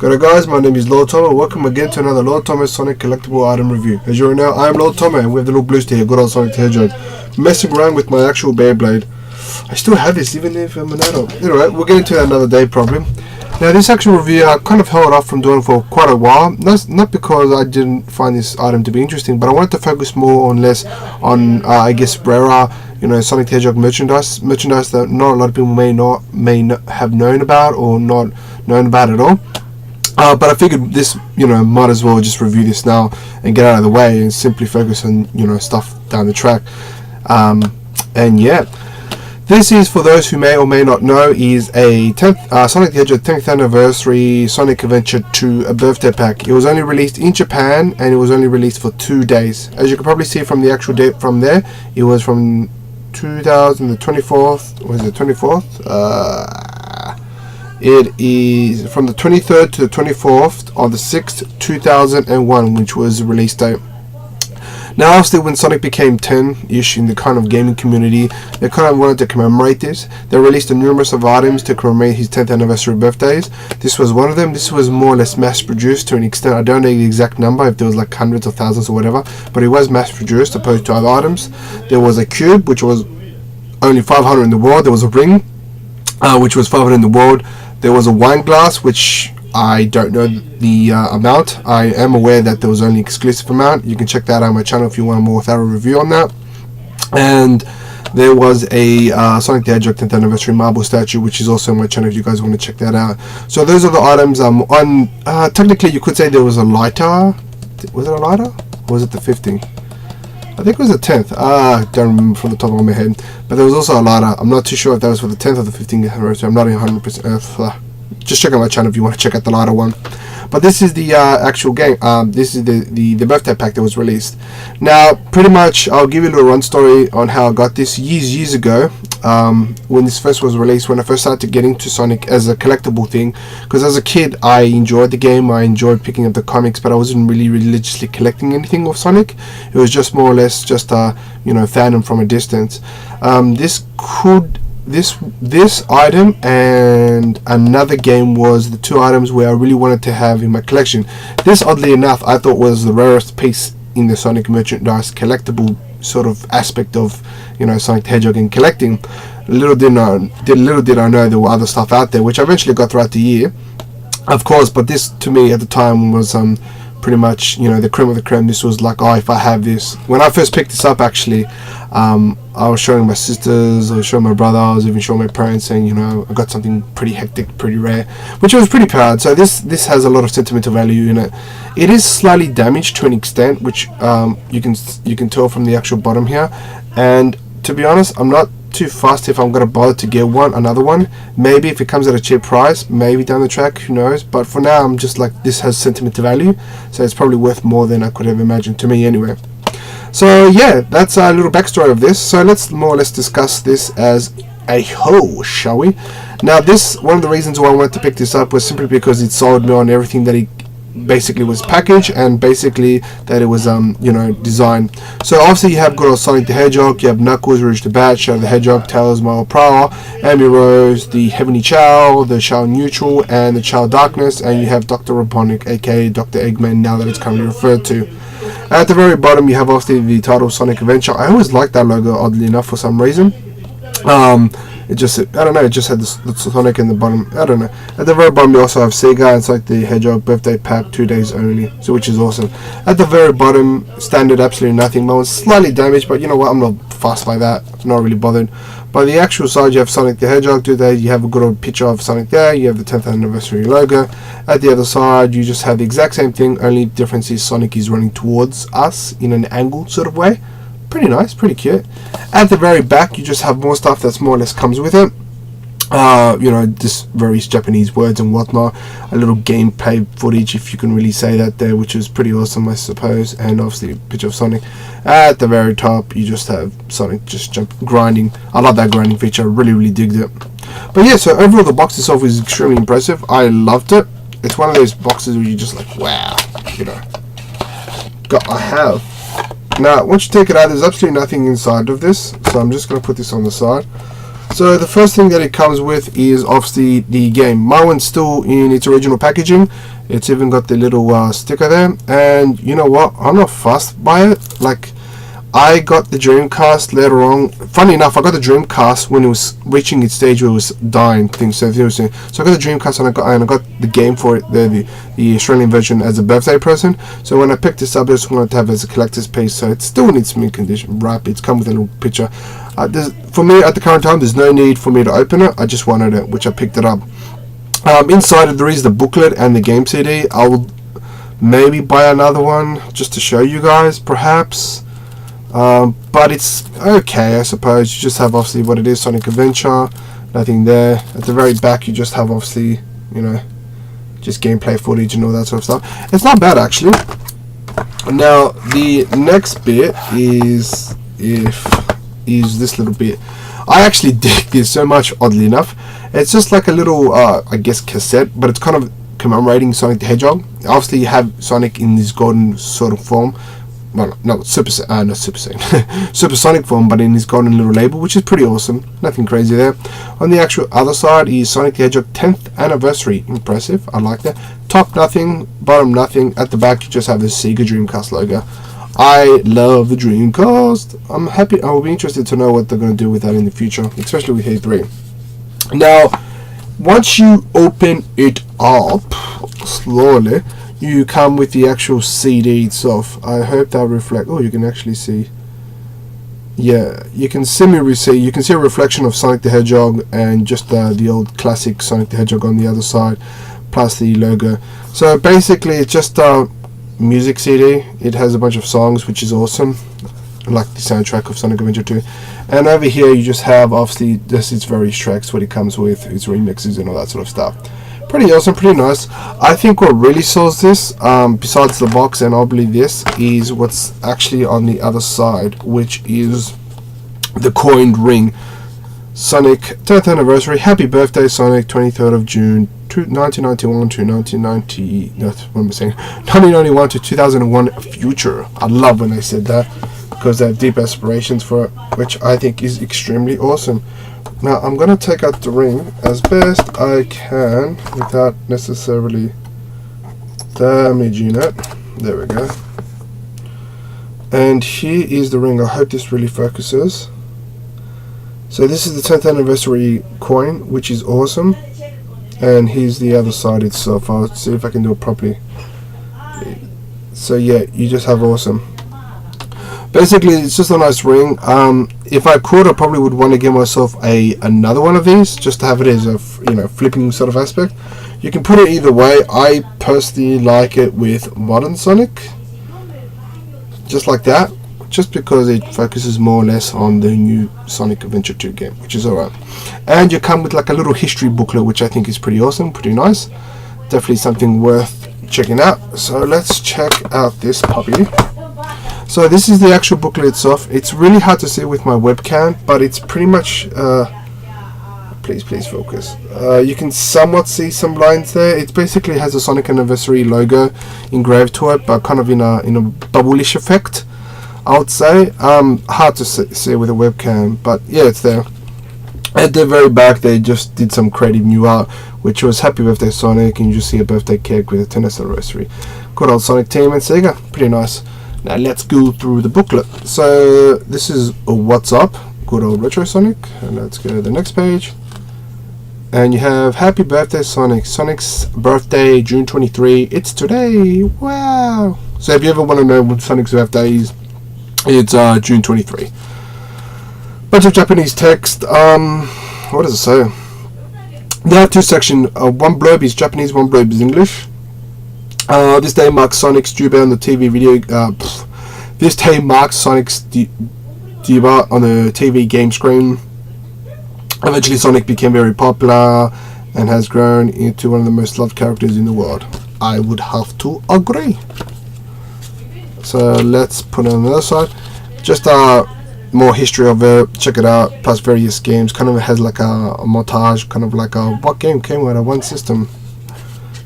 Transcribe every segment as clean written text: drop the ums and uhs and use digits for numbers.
G'day guys, my name is Lord Tomo. Welcome again to another Lord Tomo Sonic collectible item review. As you already know, I am Lord Tomo and we have the little blue stick here, good old Sonic the Hedgehog. Messing around with my actual Beyblade. I still have this even if I'm an adult. Anyway, we'll get into that another day probably. Now this actual review I kind of held off from doing for quite a while. Not because I didn't find this item to be interesting, but I wanted to focus more or less on I guess rarer, Sonic the Hedgehog merchandise that not a lot of people may not have known about or not known about at all. But I figured this, might as well just review this now and get out of the way and simply focus on, stuff down the track. And yeah, this is, for those who may or may not know, is a Sonic the Hedgehog 10th anniversary Sonic Adventure 2 a birthday pack. It was only released in Japan and it was only released for 2 days. As you can probably see from the actual date from there, it was from 2024th. Was it 24th? It is from the 23rd to the 24th of the 6th, 2001, which was the release date. Now, obviously, when Sonic became 10-ish in the kind of gaming community, they kind of wanted to commemorate this. They released a numerous of items to commemorate his 10th anniversary birthdays. This was one of them. This was more or less mass-produced to an extent. I don't know the exact number, if there was like hundreds or thousands or whatever, but it was mass-produced opposed to other items. There was a cube, which was only 500 in the world. There was a ring, which was 500 in the world. There was a wine glass, which I don't know the amount. I am aware that there was only exclusive amount. You can check that out on my channel if you want a more thorough review on that. And there was a Sonic the Hedgehog 10th anniversary marble statue, which is also on my channel if you guys want to check that out. So those are the items. Technically, you could say there was a lighter. Was it a lighter? Or was it the 15th? I think it was the 10th. I don't remember from the top of my head. But there was also a lighter. I'm not too sure if that was for the 10th or the 15th anniversary. I'm not 100%. Just check out my channel if you want to check out the lighter one. But this is the actual game. This is the birthday pack that was released. Now, pretty much, I'll give you a little run story on how I got this years ago. When this first was released, when I first started getting to Sonic as a collectible thing, because as a kid I enjoyed the game, I enjoyed picking up the comics, but I wasn't really religiously collecting anything of Sonic. It was just more or less just fandom from a distance. This item and another game was the two items where I really wanted to have in my collection. This, oddly enough, I thought was the rarest piece in the Sonic merchandise collectible sort of aspect of Sonic the Hedgehog and collecting. Little did I know there were other stuff out there, which I eventually got throughout the year, of course. But this, to me, at the time was pretty much the cream of the creme. This was like, oh, if I have this. When I first picked this up, actually, I was showing my sisters, I was showing my brother, I was even showing my parents, saying, I got something pretty hectic, pretty rare, which I was pretty proud. So this has a lot of sentimental value in it. It is slightly damaged to an extent, which you can tell from the actual bottom here. And to be honest, I'm not too fast if I'm gonna bother to get another one. Maybe if it comes at a cheap price, maybe down the track, who knows. But for now, I'm just like, this has sentimental value, so it's probably worth more than I could have imagined, to me anyway. So yeah, that's a little backstory of this. So let's more or less discuss this as a whole, shall we? Now, one of the reasons why I wanted to pick this up was simply because it sold me on everything that it basically was packaged, and basically that it was designed. So obviously you have good old Sonic the Hedgehog, you have Knuckles, Rouge the Bat, Shadow the Hedgehog, Tails, Mile Prower, Amy Rose, the Heavenly Chow, the Chow Neutral, and the Chow Darkness, and you have Dr. Robotnik, aka Dr. Eggman, now that it's currently referred to. At the very bottom you have obviously the title Sonic Adventure. I always liked that logo, oddly enough, for some reason. It just had the Sonic in the bottom. I don't know. At the very bottom you also have Sega and Sonic the Hedgehog birthday pack, 2 days only, so which is awesome. At the very bottom, standard, absolutely nothing. Mine was slightly damaged, but you know what, I'm not fussed by that. I'm not really bothered. By the actual side, you have Sonic the Hedgehog 2 days. You have a good old picture of Sonic there. You have the 10th anniversary logo. At the other side, you just have the exact same thing. Only difference is Sonic is running towards us in an angle sort of way. Pretty nice, pretty cute. At the very back, you just have more stuff that's more or less comes with it. Just various Japanese words and whatnot. A little gameplay footage, if you can really say that there, which is pretty awesome, I suppose. And obviously a picture of Sonic. At the very top, you just have Sonic just grinding. I love that grinding feature. I really digged it. But yeah, so overall the box itself is extremely impressive. I loved it. It's one of those boxes where you're just like, wow, I have. Now, once you take it out, there's absolutely nothing inside of this, so I'm just going to put this on the side. So the first thing that it comes with is obviously the game. My one's still in its original packaging. It's even got the little sticker there, and you know what, I'm not fussed by it. Like, I got the Dreamcast later on. Funny enough, I got the Dreamcast when it was reaching its stage where it was dying. So I got the Dreamcast and I got the game for it, the Australian version, as a birthday present. So when I picked this up, I just wanted to have it as a collector's piece. So it still needs mint condition wrap. It's come with a little picture. For me at the current time, there's no need for me to open it. I just wanted it, which I picked it up. Inside there is the booklet and the game CD. I will maybe buy another one just to show you guys, perhaps. But it's okay, I suppose. You just have obviously what it is, Sonic Adventure. Nothing there. At the very back, you just have obviously, you know, just gameplay footage and all that sort of stuff. It's not bad actually. Now the next bit is this little bit. I actually dig this so much, oddly enough. It's just like a little, I guess, cassette, but it's kind of commemorating Sonic the Hedgehog. Obviously, you have Sonic in this golden sort of form. Well, not Super Saiyan, Supersonic form, but in his golden little label, which is pretty awesome. Nothing crazy there. On the actual other side is Sonic the Hedgehog 10th anniversary. Impressive. I like that. Top nothing, bottom nothing. At the back, you just have the Sega Dreamcast logo. I love the Dreamcast. I'm happy. I will be interested to know what they're going to do with that in the future, especially with E3. Now, once you open it up slowly, you come with the actual CD itself. I hope that reflect. Oh, you can actually see. Yeah, you can see. You can see a reflection of Sonic the Hedgehog and just the old classic Sonic the Hedgehog on the other side, plus the logo. So basically, it's just a music CD. It has a bunch of songs, which is awesome, like the soundtrack of Sonic Adventure 2. And over here, you just have obviously this is various tracks, what it comes with, its remixes and all that sort of stuff. Pretty awesome, pretty nice. I think what really sells this, besides the box and obviously this, is what's actually on the other side, which is the coined ring. Sonic 10th anniversary, happy birthday Sonic, 23rd of June 1991 to 1991 to 2001 future. I love when they said that, because they have deep aspirations for it, which I think is extremely awesome. Now I'm going to take out the ring as best I can without necessarily damaging it. There we go. And here is the ring. I hope this really focuses. So this is the 10th anniversary coin, which is awesome. And here's the other side itself. I'll see if I can do it properly. So yeah, you just have awesome. Basically, it's just a nice ring. If I could, I probably would want to get myself another one of these, just to have it as a flipping sort of aspect. You can put it either way. I personally like it with modern Sonic, just like that, just because it focuses more or less on the new Sonic Adventure 2 game, which is alright. And you come with like a little history booklet, which I think is pretty awesome, pretty nice. Definitely something worth checking out. So let's check out this puppy. So this is the actual booklet itself. It's really hard to see with my webcam, but it's pretty much please focus. You can somewhat see some lines there. It basically has a Sonic Anniversary logo engraved to it, but kind of in a bubblish effect, I would say. Hard to see with a webcam, but yeah, it's there. At the very back, they just did some creative new art, which was Happy Birthday Sonic, and you just see a birthday cake with a 10th anniversary. Good old Sonic team and Sega, pretty nice. Now let's go through the booklet. So this is what's up, good old Retro Sonic, and let's go to the next page. And you have Happy Birthday Sonic, Sonic's birthday June 23. It's today. Wow. So if you ever want to know what Sonic's birthday is, it's June 23. Bunch of Japanese text. What does it say? They have two sections. One blurb is Japanese, one blurb is English. This day marks Sonic's debut on the TV video. This day marks Sonic's debut on the TV game screen. Eventually, Sonic became very popular and has grown into one of the most loved characters in the world. I would have to agree. So let's put it on the other side. Just more history of it. Check it out. Plus various games. Kind of has like a montage. Kind of like a what game came with a one system.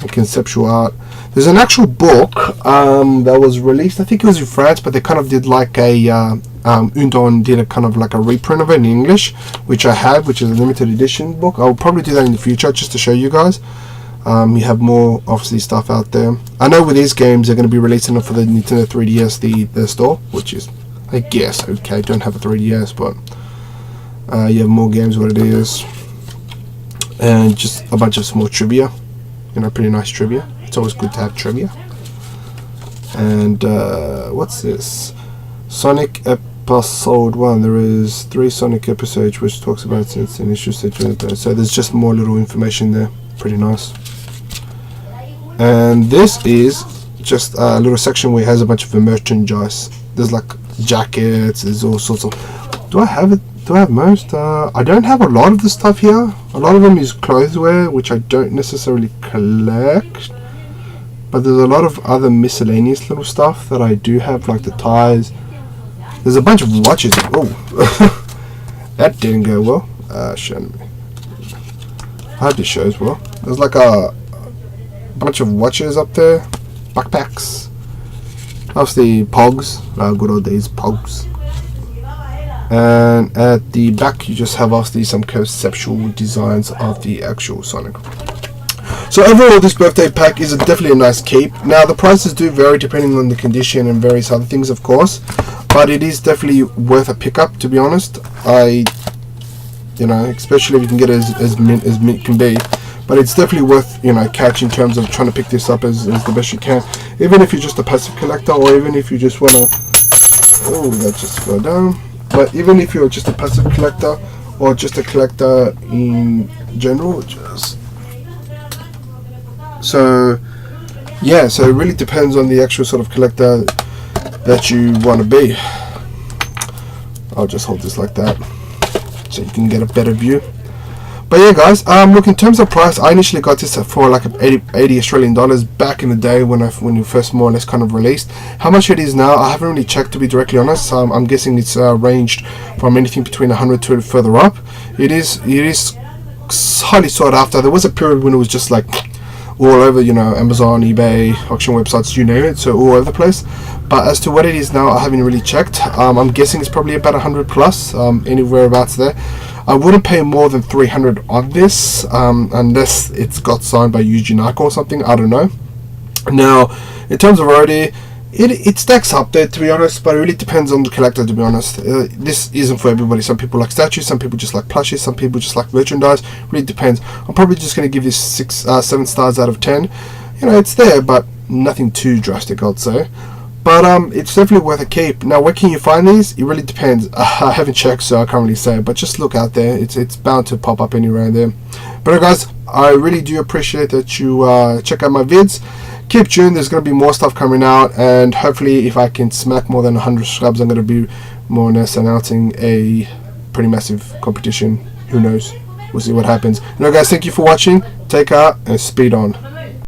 And conceptual art. There's an actual book that was released. I think it was in France, but they kind of did like a Undon did a kind of like a reprint of it in English, which I have, which is a limited edition book. I'll probably do that in the future just to show you guys. You have more obviously stuff out there. I know with these games they're going to be releasing them for the Nintendo 3DS, the store, which is, I guess, okay. Don't have a 3DS, but you have more games, what it is, and just a bunch of small trivia. You know, pretty nice trivia. It's always good to have trivia. And what's this? Sonic Episode 1. There is 3 Sonic episodes which talks about since the initial stage. So there's just more little information there. Pretty nice. And this is just a little section where it has a bunch of merchandise. There's like jackets, there's all sorts of... Do I have it? Do I have most? I don't have a lot of the stuff here. A lot of them is clotheswear, which I don't necessarily collect. But there's a lot of other miscellaneous little stuff that I do have, like the ties. There's a bunch of watches. Oh, that didn't go well. Show me. I hope this shows well. There's like a bunch of watches up there, backpacks, obviously Pogs, good old days Pogs. And at the back you just have obviously some conceptual designs of the actual Sonic. So overall this birthday pack is definitely a nice keep. Now the prices do vary depending on the condition and various other things of course, but it is definitely worth a pickup, to be honest. You know, especially if you can get it as mint can be. But it's definitely worth, you know, catch in terms of trying to pick this up as the best you can. Even if you're just a passive collector, or even if you just want to... Oh, that just fell down. But even if you're just a passive collector, or just a collector in general, just... So, yeah, so it really depends on the actual sort of collector that you want to be. I'll just hold this like that, so you can get a better view. But yeah guys, look, in terms of price, I initially got this for like 80 Australian dollars back in the day when it first more or less kind of released. How much it is now, I haven't really checked, to be directly honest. I'm guessing it's ranged from anything between 100 to further up. It is highly sought after. There was a period when it was just like all over, you know, Amazon, eBay, auction websites, you name it, so all over the place. But as to what it is now, I haven't really checked. I'm guessing it's probably about 100 plus, anywhere abouts there. I wouldn't pay more than 300 on this, unless it's got signed by Yuji Naka or something, I don't know. Now, in terms of rarity, it stacks up there, to be honest, but it really depends on the collector, to be honest. This isn't for everybody. Some people like statues, some people just like plushies, some people just like merchandise. Really depends. I'm probably just going to give this 7 stars out of 10. You know, it's there, but nothing too drastic, I'd say. But it's definitely worth a keep. Now, where can you find these? It really depends. I haven't checked, so I can't really say. But just look out there. It's bound to pop up anywhere there. But guys, I really do appreciate that you check out my vids. Keep tuned. There's going to be more stuff coming out. And hopefully, if I can smack more than 100 subs, I'm going to be more or less announcing a pretty massive competition. Who knows? We'll see what happens. Guys, thank you for watching. Take care and speed on.